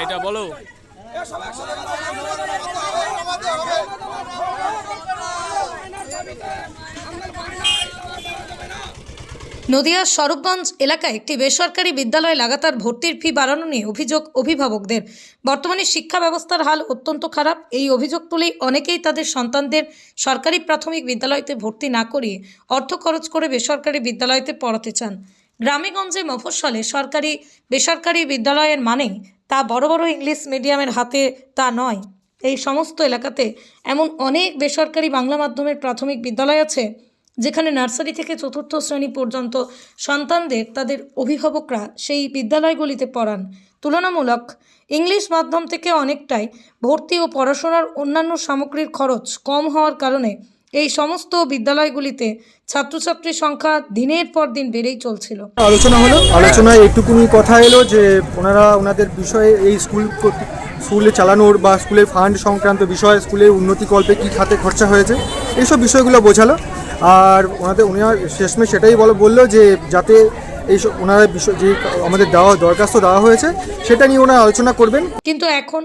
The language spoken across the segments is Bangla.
এটা বলো। নদিয়ার স্বরূপগঞ্জ এলাকায় একটি বেসরকারি বিদ্যালয়ে লাগাতার ভর্তির ফি বাড়ানো নিয়ে অভিযোগ অভিভাবকদের। বর্তমানে শিক্ষা ব্যবস্থার হাল অত্যন্ত খারাপ। এই অভিযোগ তুলেই অনেকেই তাদের সন্তানদের সরকারি প্রাথমিক বিদ্যালয়তে ভর্তি না করিয়ে অর্থ খরচ করে বেসরকারি বিদ্যালয়তে পড়াতে চান। গ্রামেগঞ্জে মফস্বলে সরকারি বেসরকারি বিদ্যালয়ের মানেই তা বড় বড় ইংলিশ মিডিয়ামের হাতে তা নয়। এই সমস্ত এলাকাতে এমন অনেক বেসরকারি বাংলা মাধ্যমের প্রাথমিক বিদ্যালয় আছে যেখানে নার্সারি থেকে চতুর্থ শ্রেণী পর্যন্ত সন্তানদের তাদের অভিভাবকরা সেই বিদ্যালয়গুলিতে পড়ান। তুলনামূলক ইংলিশ মাধ্যম থেকে অনেকটাই ভর্তি ও পড়াশোনার অন্যান্য সামগ্রীর খরচ কম হওয়ার কারণে এই সমস্ত বিদ্যালয়গুলিতে ছাত্রছাত্রীর সংখ্যা দিনের পর দিন বেড়েই চলছিল। আলোচনা হলো, আলোচনায় এইটুকুনি কথা এলো যে ওনাদের বিষয়ে এই স্কুলে চালানোর বা স্কুলের ফান্ড সংক্রান্ত বিষয়ে স্কুলের উন্নতিকল্পে কী খাতে খরচা হয়েছে এইসব বিষয়গুলো বোঝালো। আর উনার শেষমে সেটাই বললো যে যাতে এইসব ওনারা বিষয় যে আমাদের দরখাস্ত দেওয়া হয়েছে সেটা নিয়ে ওনারা আলোচনা করবেন। কিন্তু এখন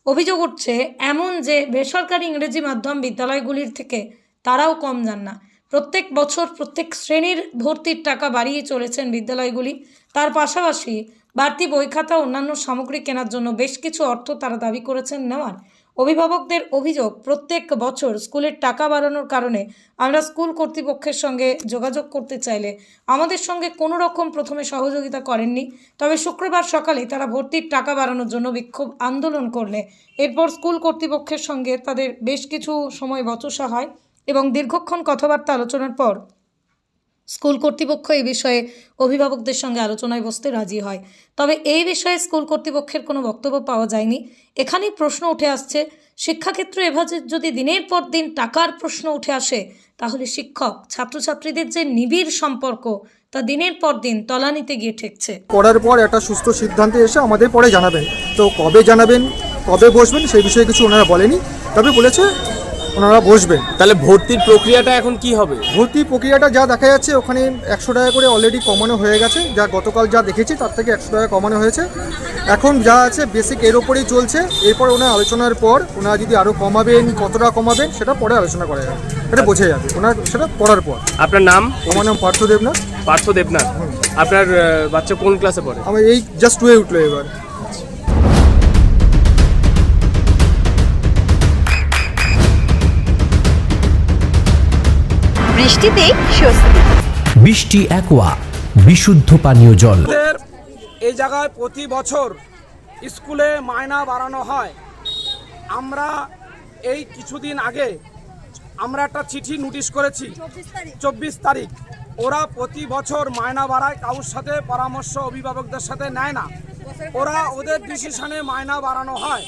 অভিযোগ উঠছে এমন যে বেসরকারি ইংরেজি মাধ্যম বিদ্যালয়গুলির থেকে তারাও কম যান না। প্রত্যেক বছর প্রত্যেক শ্রেণীর ভর্তির টাকা বাড়িয়ে চলেছেন বিদ্যালয়গুলি। তার পাশাপাশি বাড়তি বই খাতা অন্যান্য সামগ্রী কেনার জন্য বেশ কিছু অর্থ তারা দাবি করেছেন নেওয়ার। অভিভাবকদের অভিযোগ, প্রত্যেক বছর স্কুলের টাকা বাড়ানোর কারণে আমরা স্কুল কর্তৃপক্ষের সঙ্গে যোগাযোগ করতে চাইলে আমাদের সঙ্গে কোনো রকম প্রথমে সহযোগিতা করেননি। তবে শুক্রবার সকালে তারা ভর্তির টাকা বাড়ানোর জন্য বিক্ষোভ আন্দোলন করলে এরপর স্কুল কর্তৃপক্ষের সঙ্গে তাদের বেশ কিছু সময় বচসা হয় এবং দীর্ঘক্ষণ কথাবার্তা আলোচনার পর স্কুল কর্তৃপক্ষ এই বিষয়ে অভিভাবকদের সঙ্গে আলোচনায় বসতে রাজি হয়। তবে এই বিষয়ে স্কুল কর্তৃপক্ষের কোনো বক্তব্য পাওয়া যায়নি। এখানেই প্রশ্ন উঠে আসছে, শিক্ষাক্ষেত্রে এভাবে যদি দিনের পর দিন টাকার প্রশ্ন উঠে আসে তাহলে শিক্ষক ছাত্রছাত্রীদের যে নিবিড় সম্পর্ক তা দিনের পর দিন তলানিতে গিয়ে ঠেকছে। পড়ার পর একটা সুস্থ সিদ্ধান্তে এসে আমাদের পরে জানাবেন। তো কবে জানাবেন, কবে বসবেন সেই বিষয়ে কিছু ওনারা বলেনি, তবে বলেছে ওনারা বসবেন। তাহলে ভর্তির প্রক্রিয়াটা এখন কি হবে? ভর্তি প্রক্রিয়াটা যা দেখা যাচ্ছে ওখানে 100 টাকা করে অলরেডি কমানো হয়ে গেছে। যা গতকাল যা দেখেছি তার থেকে 100 টাকা কমানো হয়েছে। এখন যা আছে বেসিক এর ওপরেই চলছে। এরপর ওনার আলোচনার পর ওনারা যদি আরও কমাবেন, কতটা কমাবেন সেটা পরে আলোচনা করা যাবে, এটা বোঝা যাবে ওনার সেটা পড়ার পর। আপনার নাম? আমার নাম পার্থ দেবনাথ। পার্থ দেবনাথ। আপনার বাচ্চা কোন ক্লাসে পড়ে? আমার এই জাস্ট 2 উঠলো এবার। বৃষ্টিতেই স্বস্তি। বৃষ্টি অ্যাকোয়া, বিশুদ্ধ পানীয় জল। এই জায়গায় প্রতি বছর স্কুলে মায়না বাড়ানো হয়। আমরা এই কিছুদিন আগে আমরা একটা চিঠি নোটিশ করেছি 24 তারিখ। ওরা প্রতি বছর মায়না বাড়ায়, কারোর সাথে পরামর্শ অভিভাবকদের সাথে নেয় না। ওরা ওদের ডিসিশনে মায়না বাড়ানো হয়।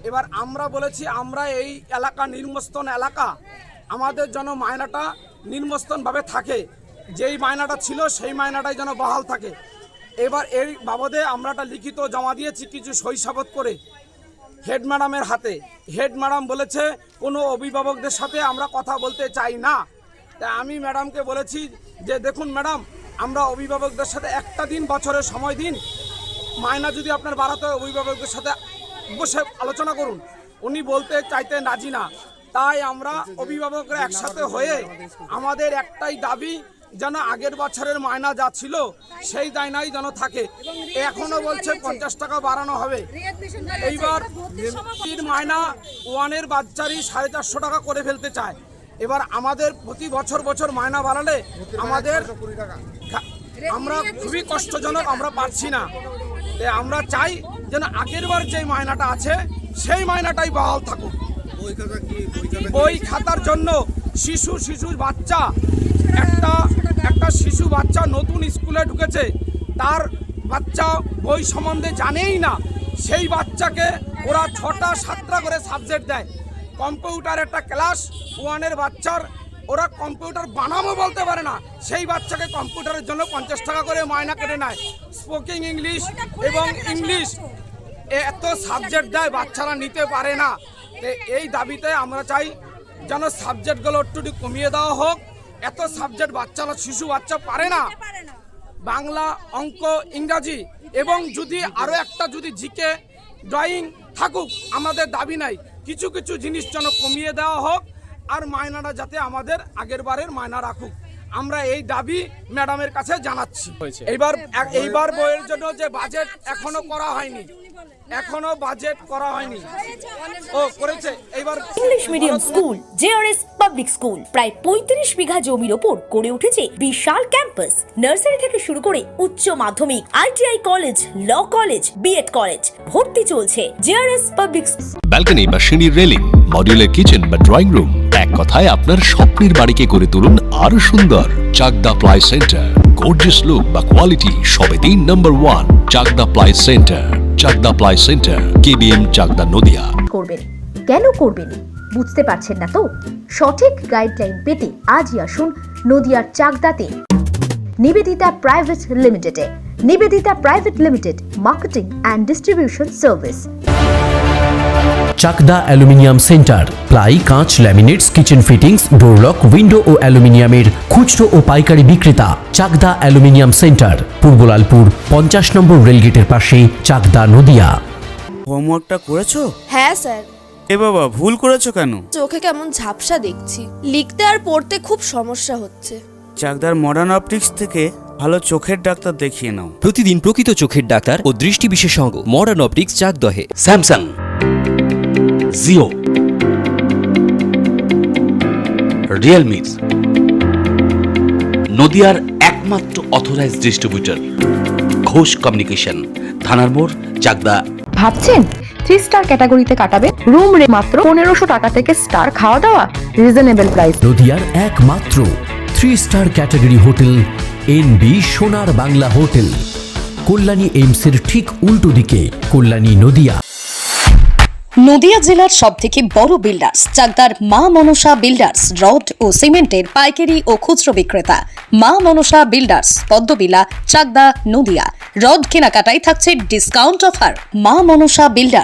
এবার আমরা বলেছি আমরা এই এলাকা নির্মস্তন এলাকা, আমাদের যেন মায়নাটা নির্মস্তনভাবে থাকে, যেই মায়নাটা ছিল সেই মায়নাটাই যেন বহাল থাকে। এবার এই বাবদে আমরা একটা লিখিত জমা দিয়েছি কিছু সই-সাবত করে হেড ম্যাডামের হাতে। হেড ম্যাডাম বলেছে কোনো অভিভাবকদের সাথে আমরা কথা বলতে চাই না। তাই আমি ম্যাডামকে বলেছি যে দেখুন ম্যাডাম, আমরা অভিভাবকদের সাথে একটা দিন বছরের সময় দিন, মায়না যদি আপনার বাড়াতে হয় অভিভাবকদের সাথে বসে আলোচনা করুন। উনি বলতে চাইতে রাজি না। তাই আমরা অভিভাবকরা একসাথে হয়ে আমাদের একটাই দাবি যেন আগের বছরের মায়না যা ছিল সেই দায়নাই যেন থাকে। এখনো বলছে 50 টাকা বাড়ানো হবে। এইবার মায়না 1-এর বাচ্চারই 450 টাকা করে ফেলতে চায়। এবার আমাদের প্রতি বছর মায়না বাড়ালে আমাদের আমরা খুবই কষ্টজনক, আমরা পারছি না। আমরা চাই যেন আগের বার যে মায়নাটা আছে সেই মায়নাটাই বহাল থাকুক। বই খাতার জন্য শিশু বাচ্চা, একটা শিশু বাচ্চা নতুন স্কুলে ঢুকেছে, তার বাচ্চা বই সম্বন্ধে জানেই না। সেই বাচ্চাকে ওরা 6টা 7টা করে সাবজেক্ট দেয়। কম্পিউটার একটা ক্লাস 1-এর বাচ্চার ওরা কম্পিউটার বানামও বলতে পারে না, সেই বাচ্চাকে কম্পিউটারের জন্য 50 টাকা করে মায়না কেটে নেয়। স্পোকিং ইংলিশ এবং ইংলিশ এত সাবজেক্ট দেয়, বাচ্চারা নিতে পারে না। এই দাবিতে আমরা চাই যেন সাবজেক্টগুলো একটু কমিয়ে দেওয়া হোক। এত সাবজেক্ট শিশু বাচ্চা পারে না, বাংলা, অঙ্ক, ইংরাজি এবং যদি আরও একটা যদি জিকে ড্রয়িং থাকুক, আমাদের দাবি নাই। কিছু কিছু জিনিস যেন কমিয়ে দেওয়া হোক, আর মায়নাটা যাতে আমাদের আগের বারের মায়না রাখুক, আমরা এই দাবি ম্যাডামের কাছে জানাচ্ছি। হয়েছে। এইবার বইয়ের জন্য যে বাজেট এখনো করা হয়নি, এখনো বাজেট করা হয়নি। ও করেছে এইবার। English medium school JRS public school প্রায় 35 বিঘা জমির ওপর গড়ে উঠেছে বিশাল ক্যাম্পাস। নার্সারি থেকে শুরু করে উচ্চ মাধ্যমিক, ITI college, law college, BEd college, ভর্তি চলছে। জেআরএস পাবলিক ব্যালকনি বা সিঁড়ির রেলিং, মডিউলার কিচেন বা ড্রয়িং রুম, এক কথায় আপনার স্বপ্নের বাড়িকে করে তুলুন আরো সুন্দর। Chakdah ply centre, gorgeous look বা কোয়ালিটি সবে 3 number 1 Chakdah ply centre. Chakdah ply centre, KBM, Chakdah, Nadia. করবেন কেন করবেন বুঝতে পারছেন না তো? সঠিক গাইডলাইন পেতে আজই আসুন নদিয়ার চাকদাতে Nivedita private limited. Nivedita private limited, marketing and distribution service. Chakdah aluminium centre, ply, কাঁচ, laminates, kitchen fittings, door lock, window ও অ্যালুমিনিয়ামের খুচরো ও পাইকারি বিক্রেতা। Chakdah aluminium centre, Purbalalpur 50 number রেলগেটের পাশে, চাকদা, নদিয়া। হোমওয়ার্কটা করেছো? হ্যাঁ স্যার। এ বাবা, ভুল করেছো কেন? চোখে কেমন ঝাপসা দেখছি, লিখতে আর পড়তে খুব সমস্যা হচ্ছে। চাকদার মডার্ন অপটিক্স থেকে ভালো চোখের ডাক্তার দেখিয়ে নাও। প্রতিদিন প্রকৃত চোখের ডাক্তার ও দৃষ্টি বিশেষজ্ঞ মডার্ন অপটিক্স, চাকদহে। স্যামসাং, জিও, রিয়েলমি, নদিয়ার একমাত্র অথরাইজড ডিস্ট্রিবিউটর ঘোষ কমিউনিকেশন, থানার মোড়, চাকদা। ভাবছেন 3 স্টার ক্যাটাগরিতে কাটাবে? রুম রে মাত্র 1500 টাকা থেকে স্টার, খাওয়া দাওয়া রিজনেবল প্রাইস। নদিয়ার একমাত্র 3 স্টার ক্যাটাগরি হোটেল এনবি সোনার বাংলা হোটেল, কল্যাণী এইমসের ঠিক উল্টো দিকে, কল্যাণী, নদিয়া। নদিয়া জেলার সবথেকে বড় বিল্ডার্স চাকদার মা মনসা বিল্ডার্স, রড ও সিমেন্টের পাইকারি ও খুচরো বিক্রেতা। মা মনসা বিল্ডার্স, পদ্মবিলা, চাকদা, নদিয়া। রড কেনাকাটায় থাকছে ডিসকাউন্ট অফার। মা মনসা বিল্ডার্স,